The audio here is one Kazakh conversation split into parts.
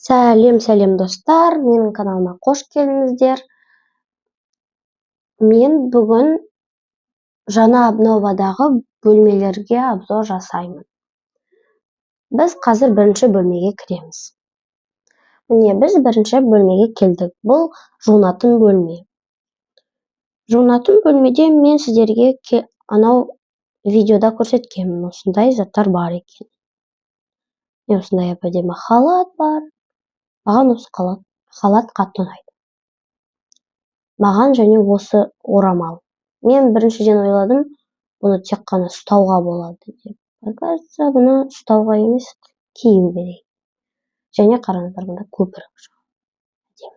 Сәлем достар, менің каналыма қош келдіңіздер. Мен бүгін жаңа обновадағы бөлмелерге обзор жасаймын. Біз қазір бірінші бөлмеге кіреміз. Міне, біз бірінші бөлмеге келдік. Бұл жуынатын бөлме. Жуынатын бөлмеде мен сіздерге анау видеода көрсеткенмін, осындай заттар бар екен. Осындай әдемі халат бар. Маған осы халат қатты ұнайды. Маған және осы орамал. Мен біріншіден ойладым, бұны тек қана ұстауға болады деп. Оказывается, бұны ұстауға емес, кию керек. Және қараңыздар, бұнда көпірік жоқ.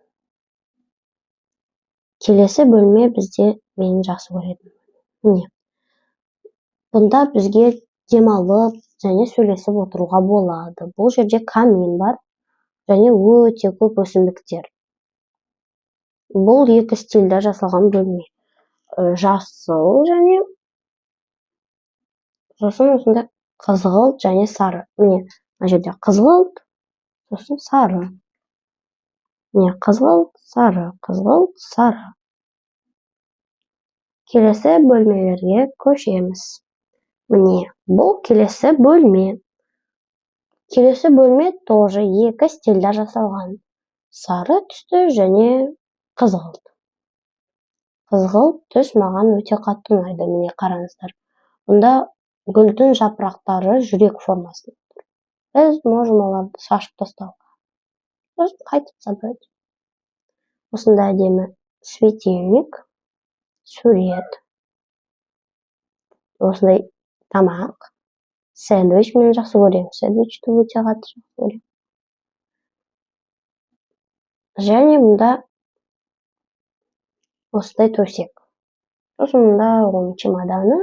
Келесі бөлме бізде менің жақсы көретін. Міне. Бұнда бізге демалып және сөйлесіп отыруға болады. Бұл жерде камин бар және өте көп өсімдіктер. Бұл екі стильде жасалған бөлме. Жасыл және сосын осында қызғылт және сары. Міне, мына жерде қызғылт, сосын сары. Міне, қызғылт, сары, қызғылт, сары. Келесі бөлмелерге көшеміз. Міне, бұл келесі бөлме. Келесі бөлме тоже екі стильде жасалған. Сары түсті және қызғылт. Қызғылт түс маған өте қатты ұнайды. Міне, қараңыздар. Бұнда гүлдің жапырақтары жүрек формасында тұр. Біз можем оларды шашып тастауға. Сосын қайтып собрать. Осында әдемі светильник, сурет. Осындай тамақ. Сэндвич мен жақсы көремін. Сэндвичті өте қатты жақсы көремін. Және бұнда осындай төсек. Сосын мұнда оның чемоданы,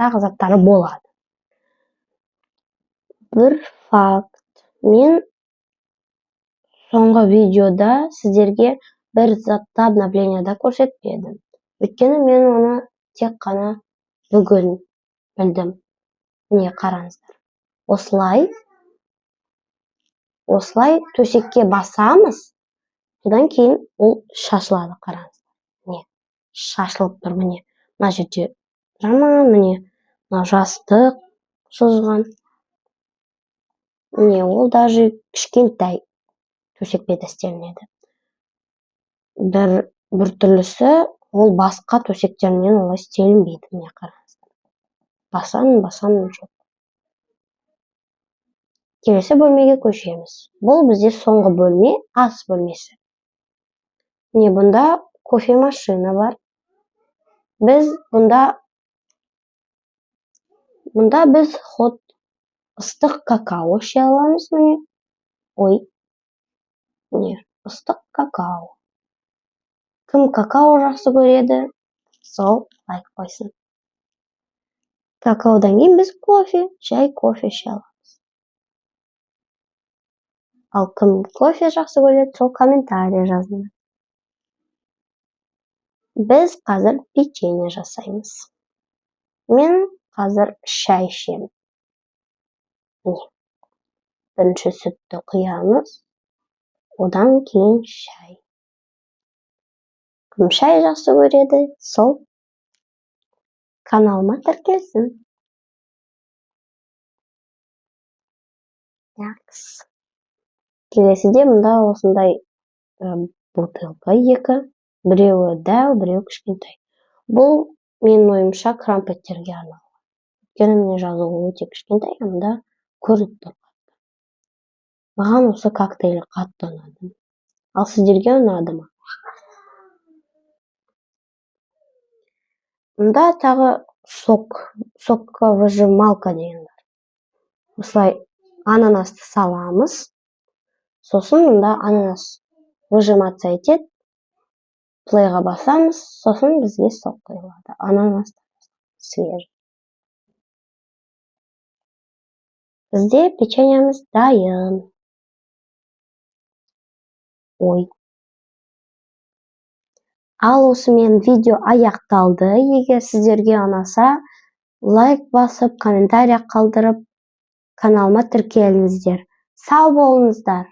тағы заттары болады. Бір факт. Мен соңғы видеода сіздерге бір затты обновленияда көрсетпедім. Өйткені мен оны тек қана бүгін білдім. Міне, қараңыздар. Осылай төсекке басамыз, содан кейін ол шашылады, қараңыздар. Міне, шашылып тұр, міне. Мына жерде жаман, міне, жастық созған. Міне, ол даже кішкентай төсекпен істелінеді. Бір түрлісі, ол басқа төсектермен олай істелінбейді, міне, қараңыздар. Басамын жоқ. Келесі бөлмеге көшеміз. Бұл бізде соңғы бөлме, ас бөлмесі. Міне, бұнда кофе машина бар. Бұнда біз ыстық какао іше аламыз, міне. Міне, ыстық какао. Кім какао жақсы көреді, сол лайк қойсын. Какаодан кейін біз шай кофе іше аламыз. Ал кім кофе жақсы көреді, сол комментарий жазыңыз. Біз қазір печенье жасаймыз. Мен қазір шай ішемін. Міне, бірінші сүтті құямыз, одан кейін шай. Кім шай жақсы көреді, сол каналыма тіркелсін. Келесіде мұнда осындай бутылка екі, біреуі дәу, біреуі кішкентай. Бұл менің ойымша крампеттерге арналған. Өйткені міне жазуы өте кішкентай, мұнда көрініп тұр. Маған осы коктейль қатты ұнады. Ал сіздерге ұнады ма? Мұнда тағы соковыжималка деген бар. Осылай ананасты саламыз. Сосын мұнда ананас выжиматься етеді. Плейға басамыз, сосын бізге сок құйылады. Ананас свежий. Бізде печеньеміз дайын. Ал осымен видео аяқталды. Егер сіздерге ұнаса, лайк басып, комментарий қалдырып, каналыма тіркеліңіздер. Сау болыңыздар.